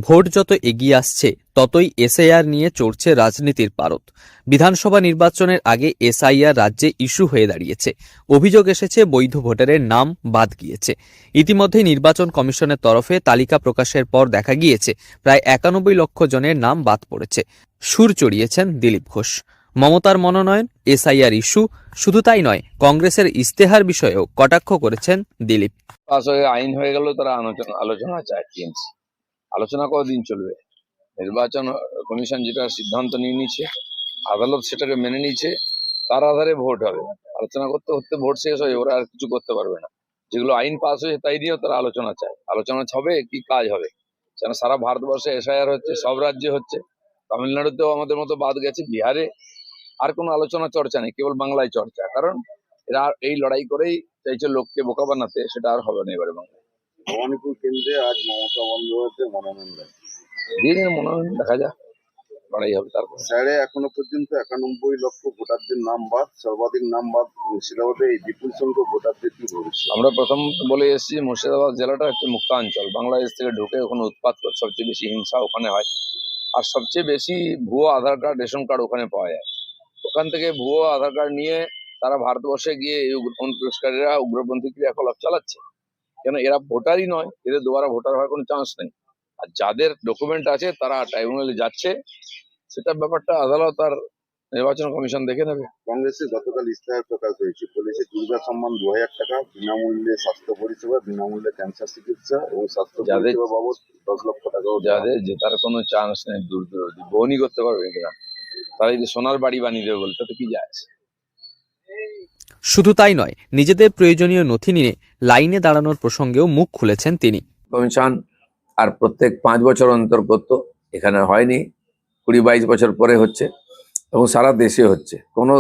Vote যত এগিয়ে আসছে ততই এসআইআর নিয়ে চড়ছে রাজনীতির পারদ। বিধানসভা নির্বাচনের আগে এসআইআর রাজ্যে ইস্যু হয়ে দাঁড়িয়েছে। অভিযোগ এসেছে বৈধ ভোটারের নাম বাদ গিয়েছে। ইতিমধ্যে নির্বাচন কমিশনের তরফে তালিকা প্রকাশের পর দেখা গিয়েছে প্রায় 91 লক্ষ জনের নাম বাদ পড়েছে। সুর চড়িয়েছেন দিলীপ ঘোষ। মমতার মনোনয়ন, এসআইআর ইস্যু, শুধু তাই নয়, কংগ্রেসের ইস্তেহার বিষয়েও কটাক্ষ করেছেন দিলীপ। পাস হয়ে আইন হয়ে গেল, তারা আলোচনা চায়। টিএমসি আলোচনা কতদিন চলবে? নির্বাচন কমিশন যেটা সিদ্ধান্ত নিয়ে নিচ্ছে, আদালত সেটাকে মেনে নিচ্ছে, তার আধারে ভোট হবে। আলোচনা করতে করতে ভোট শেষ হয়ে ওরা আর কিছু করতে পারবে না। যেগুলো আইন পাস হয়েছে তাই দিয়েও তারা আলোচনা চায়। আলোচনা হবে কি কাজ হবে? যেন সারা ভারতবর্ষে এসআইআর হচ্ছে, সব রাজ্যে হচ্ছে, তামিলনাড়ুতেও আমাদের মতো বাদ গেছে, বিহারে আর কোনো আলোচনা চর্চা নেই, কেবল বাংলায় চর্চা। কারণ এরা এই লড়াই করেই চাইছে লোককে বোকা বানাতে, সেটা আর হবে না এবারে বাংলায়। ভবানীপুর কেন্দ্রে আজ মমতা বন্দ্যোপাধ্যায় মনোনয়ন দেন। দিন মনোনয়ন দেখা যাক, লড়াই হবে। তারপর স্যারে এখনো পর্যন্ত 91 লক্ষ ভোটারদের নাম বাদ, সর্বাধিক নাম বাদ মুর্শিদাবাদে। এই বিপুল সংখ্যক ভোটারদের কি ভবিষ্যৎ? আমরা প্রথম বলে এসেছি, মুর্শিদাবাদ জেলাটা একটি মুক্তাঞ্চল। বাংলাদেশ থেকে ঢুকে ওখানে উৎপাত সবচেয়ে বেশি হিংসা ওখানে হয়, আর সবচেয়ে বেশি ভুয়ো আধার কার্ড, রেশন কার্ড ওখানে পাওয়া যায়। ওখান থেকে ভুয়ো আধার কার্ড নিয়ে তারা ভারতবর্ষে গিয়ে এই অনুপ্রবেশকারীরা উগ্রপন্থী ক্রিয়াকলাপ চালাচ্ছে। কেন এরা ভোটারই নয়, এদের দুবারা ভোটার হওয়ার কোনো চান্স নেই। আর যাদের ডকুমেন্ট আছে তারা ট্রাইব্যুনালে যাচ্ছে, সেটা ব্যাপারটা আদালত আর নির্বাচন কমিশন দেখে নেবে। কংগ্রেসের গতকাল ইস্তেহার প্রকাশ হয়েছে, বলেছে দুর্গা সম্মান 2000 টাকা, বিনামূল্যে স্বাস্থ্য পরিষেবা, বিনামূল্যে ক্যান্সার চিকিৎসা এবং স্বাস্থ্য পরিষেবা বাবদ 10 লক্ষ টাকা। যাদের জেতার কোনো চান্স নেই, দূর দূরান্তি বহনি করতে পারবে কিনা, তারা যদি সোনার বাড়ি বানিয়ে দেবে বলতে, তো কি যায়? শুধু তাই নয়, নিজেদের প্রয়োজনীয় নথি নিয়ে লাইনে দাঁড়ানোর প্রসঙ্গেও মুখ খুলেছেন তিনি। কমিশন আর প্রত্যেক 5 বছর অন্তর করতো, এখানে হয়নি, 20-22 বছর পরে হচ্ছে এবং সারা দেশে হচ্ছে। কোনো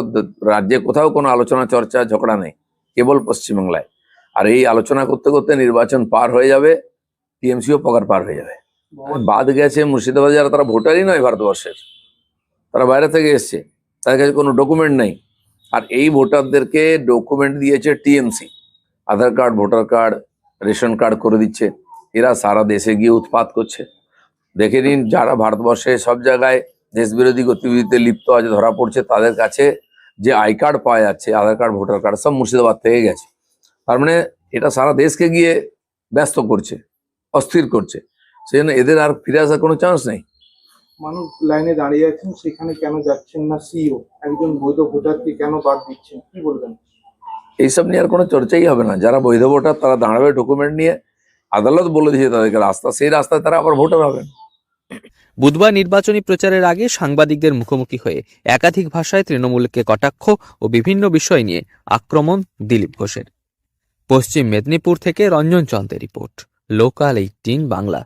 রাজ্যে কোথাও কোনো আলোচনা চর্চা ঝগড়া নেই, কেবল পশ্চিমবাংলায়। আর এই আলোচনা করতে করতে নির্বাচন পার হয়ে যাবে, টিএমসিও পকার পার হয়ে যাবে। বাদ গেছে মুর্শিদাবাদ যারা, তারা ভোটারই নয় ভারতবর্ষের, তারা বাইরে থেকে এসছে, তাদের কাছে কোনো ডকুমেন্ট নেই। আর এই ভোটারদেরকে ডকুমেন্ট দিয়েছে TMC, Aadhaar card, voter card, ration card করে দিচ্ছে। এরা সারা দেশে গিয়ে উৎপাত করছে। দেখে নিন, যারা ভারতবর্ষে সব জায়গায় দেশ বিরোধী গতিবিধিতে লিপ্ত আছে ধরা পড়ছে, তাদের কাছে যে আই কার্ড পাওয়া যাচ্ছে, আধার কার্ড, ভোটার কার্ড, সব মুর্শিদাবাদ থেকে গেছে। তার মানে এটা সারা দেশকে গিয়ে ব্যস্ত করছে, অস্থির করছে। সেই জন্য এদের আর ফিরে আসার কোনো চান্স নেই। মানুষ লাইনে দাঁড়িয়ে আছেন, সেখানে কেন যাচ্ছেন না? সিইও একজন বৈধ ভোটারকে কেন বাদ দিচ্ছেন, কি বলবেন? এইসব নিয়ে আর কোনো চর্চাই হবে না। যারা বৈধ ভোটার তারা দাঁড়াবে ডকুমেন্ট নিয়ে, আদালত বলে দিয়েছে তাদেরকে রাস্তা, সেই রাস্তায় তারা আবার ভোটার হবেন। বুধবার নির্বাচনী প্রচারের আগে সাংবাদিকদের মুখোমুখি হয়ে একাধিক ভাষায় তৃণমূলকে কটাক্ষ ও বিভিন্ন বিষয় নিয়ে আক্রমণ দিলীপ ঘোষের। পশ্চিম মেদিনীপুর থেকে রঞ্জন চন্দ্রের রিপোর্ট, লোকাল 18 বাংলা।